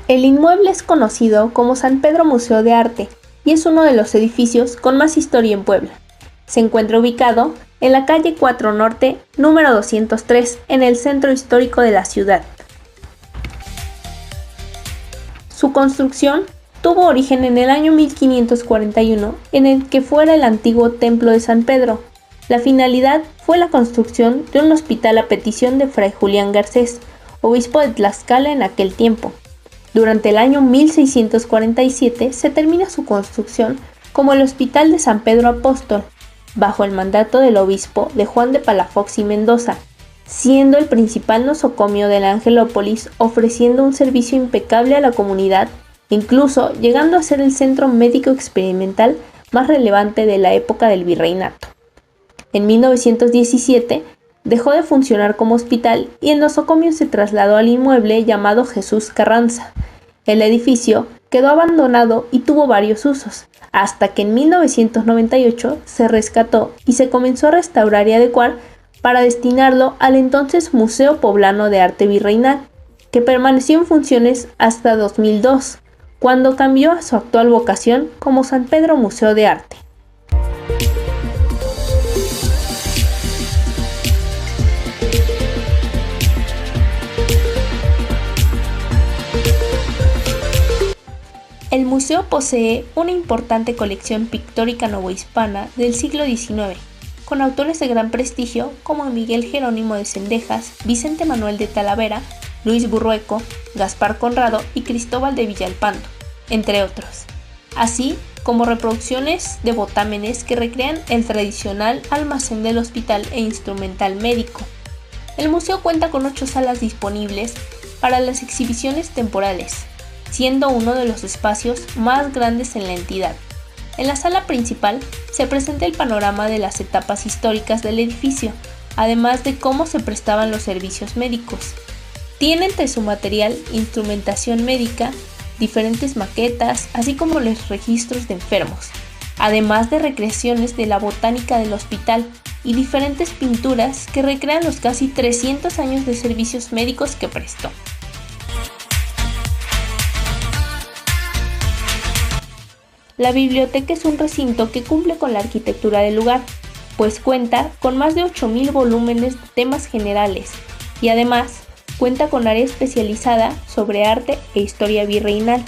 El inmueble es conocido como San Pedro Museo de Arte y es uno de los edificios con más historia en Puebla. Se encuentra ubicado en la calle 4 Norte, número 203, en el centro histórico de la ciudad. Su construcción tuvo origen en el año 1541, en el que fuera el antiguo templo de San Pedro. La finalidad fue la construcción de un hospital a petición de Fray Julián Garcés, obispo de Tlaxcala en aquel tiempo. Durante el año 1647 se termina su construcción como el Hospital de San Pedro Apóstol, bajo el mandato del obispo de Juan de Palafox y Mendoza, siendo el principal nosocomio de la Angelópolis, ofreciendo un servicio impecable a la comunidad, incluso llegando a ser el centro médico experimental más relevante de la época del virreinato. En 1917 dejó de funcionar como hospital y el nosocomio se trasladó al inmueble llamado Jesús Carranza. El edificio quedó abandonado y tuvo varios usos, hasta que en 1998 se rescató y se comenzó a restaurar y adecuar para destinarlo al entonces Museo Poblano de Arte Virreinal, que permaneció en funciones hasta 2002, cuando cambió a su actual vocación como San Pedro Museo de Arte. El museo posee una importante colección pictórica novohispana del siglo XIX, con autores de gran prestigio como Miguel Jerónimo de Cendejas, Vicente Manuel de Talavera, Luis Burrueco, Gaspar Conrado y Cristóbal de Villalpando, entre otros, así como reproducciones de botámenes que recrean el tradicional almacén del hospital e instrumental médico. El museo cuenta con 8 salas disponibles para las exhibiciones temporales, siendo uno de los espacios más grandes en la entidad. En la sala principal se presenta el panorama de las etapas históricas del edificio, además de cómo se prestaban los servicios médicos. Tiene entre su material instrumentación médica, diferentes maquetas, así como los registros de enfermos, además de recreaciones de la botánica del hospital y diferentes pinturas que recrean los casi 300 años de servicios médicos que prestó. La biblioteca es un recinto que cumple con la arquitectura del lugar, pues cuenta con más de 8.000 volúmenes de temas generales y además cuenta con área especializada sobre arte e historia virreinal.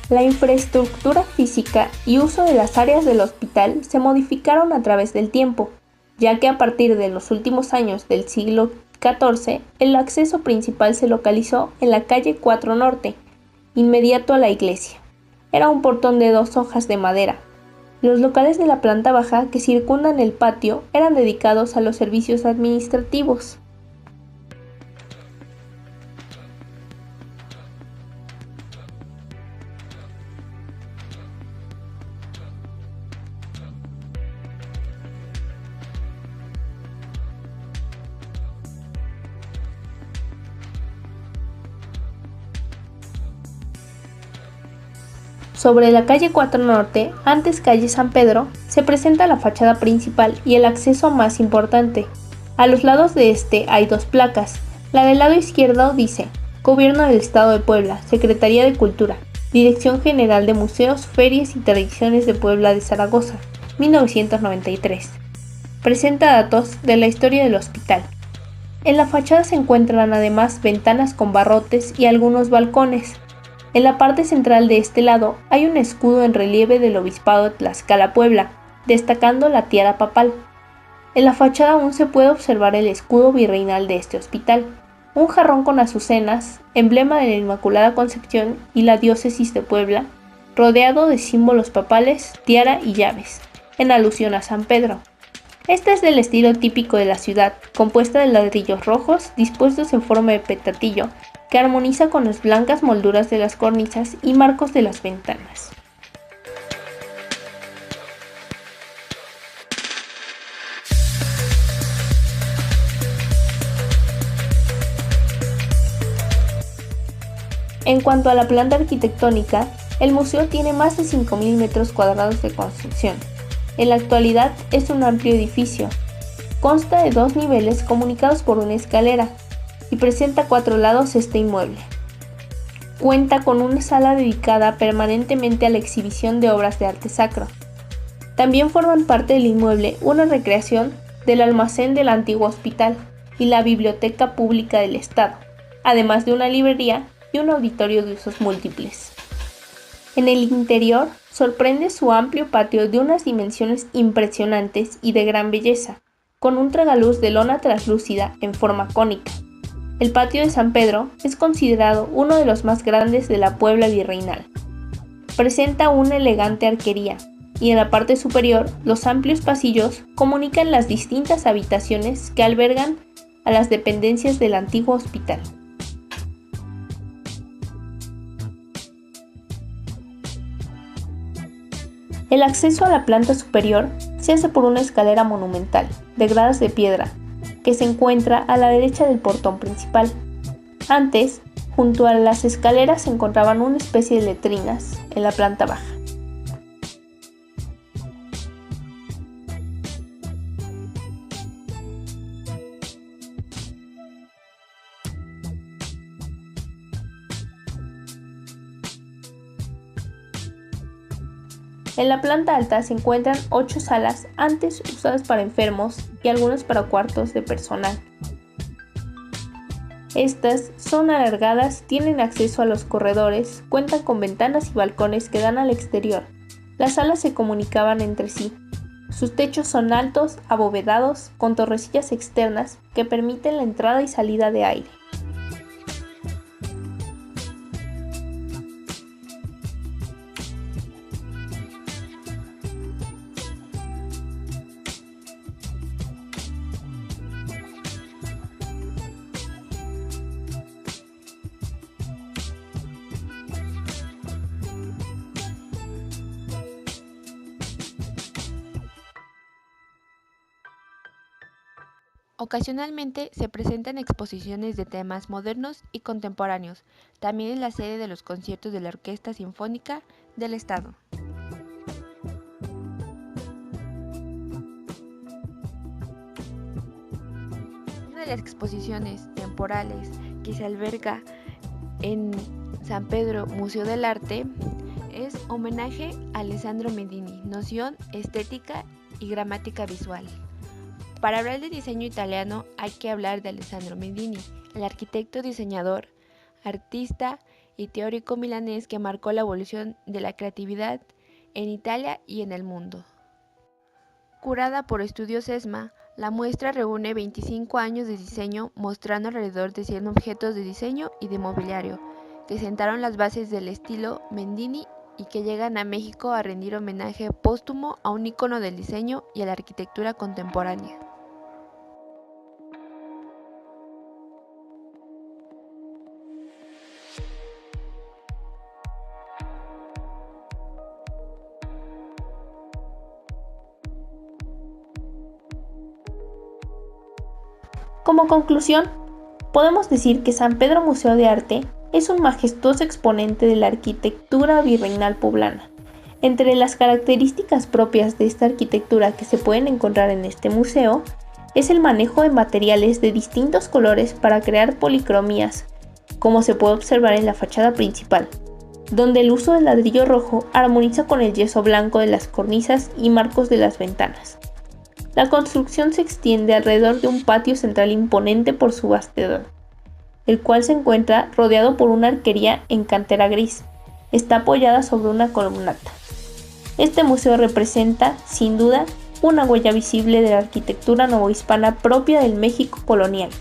La infraestructura física y uso de las áreas del hospital se modificaron a través del tiempo, ya que a partir de los últimos años del siglo XIV el acceso principal se localizó en la calle 4 Norte, inmediato a la iglesia. Era un portón de 2 hojas de madera. Los locales de la planta baja que circundan el patio eran dedicados a los servicios administrativos. Sobre la calle 4 Norte, antes calle San Pedro, se presenta la fachada principal y el acceso más importante. A los lados de este hay 2 placas. La del lado izquierdo dice: Gobierno del Estado de Puebla, Secretaría de Cultura, Dirección General de Museos, Ferias y Tradiciones de Puebla de Zaragoza, 1993. Presenta datos de la historia del hospital. En la fachada se encuentran además ventanas con barrotes y algunos balcones. En la parte central de este lado hay un escudo en relieve del Obispado de Tlaxcala, Puebla, destacando la tiara papal. En la fachada aún se puede observar el escudo virreinal de este hospital, un jarrón con azucenas, emblema de la Inmaculada Concepción y la diócesis de Puebla, rodeado de símbolos papales, tiara y llaves, en alusión a San Pedro. Este es del estilo típico de la ciudad, compuesta de ladrillos rojos dispuestos en forma de petatillo, que armoniza con las blancas molduras de las cornisas y marcos de las ventanas. En cuanto a la planta arquitectónica, el museo tiene más de 5.000 metros cuadrados de construcción. En la actualidad es un amplio edificio. Consta de 2 niveles comunicados por una escalera y presenta 4 lados este inmueble. Cuenta con una sala dedicada permanentemente a la exhibición de obras de arte sacro. También forman parte del inmueble una recreación del almacén del antiguo hospital y la Biblioteca Pública del Estado, además de una librería y un auditorio de usos múltiples. En el interior sorprende su amplio patio de unas dimensiones impresionantes y de gran belleza, con un tragaluz de lona translúcida en forma cónica. El patio de San Pedro es considerado uno de los más grandes de la Puebla virreinal. Presenta una elegante arquería, y en la parte superior los amplios pasillos comunican las distintas habitaciones que albergan a las dependencias del antiguo hospital. El acceso a la planta superior se hace por una escalera monumental, de gradas de piedra, que se encuentra a la derecha del portón principal. Antes, junto a las escaleras se encontraban una especie de letrinas en la planta baja. En la planta alta se encuentran 8 salas antes usadas para enfermos y algunas para cuartos de personal. Estas son alargadas, tienen acceso a los corredores, cuentan con ventanas y balcones que dan al exterior. Las salas se comunicaban entre sí. Sus techos son altos, abovedados, con torrecillas externas que permiten la entrada y salida de aire. Ocasionalmente se presentan exposiciones de temas modernos y contemporáneos. También es la sede de los conciertos de la Orquesta Sinfónica del Estado. Una de las exposiciones temporales que se alberga en San Pedro Museo del Arte es Homenaje a Alessandro Mendini, Noción, Estética y Gramática Visual. Para hablar de diseño italiano hay que hablar de Alessandro Mendini, el arquitecto, diseñador, artista y teórico milanés que marcó la evolución de la creatividad en Italia y en el mundo. Curada por Estudios ESMA, la muestra reúne 25 años de diseño mostrando alrededor de 100 objetos de diseño y de mobiliario que sentaron las bases del estilo Mendini y que llegan a México a rendir homenaje póstumo a un ícono del diseño y a la arquitectura contemporánea. Como conclusión, podemos decir que San Pedro Museo de Arte es un majestuoso exponente de la arquitectura virreinal poblana. Entre las características propias de esta arquitectura que se pueden encontrar en este museo es el manejo de materiales de distintos colores para crear policromías, como se puede observar en la fachada principal, donde el uso del ladrillo rojo armoniza con el yeso blanco de las cornisas y marcos de las ventanas. La construcción se extiende alrededor de un patio central imponente por su vastedad, el cual se encuentra rodeado por una arquería en cantera gris. Está apoyada sobre una columnata. Este museo representa, sin duda, una huella visible de la arquitectura novohispana propia del México colonial.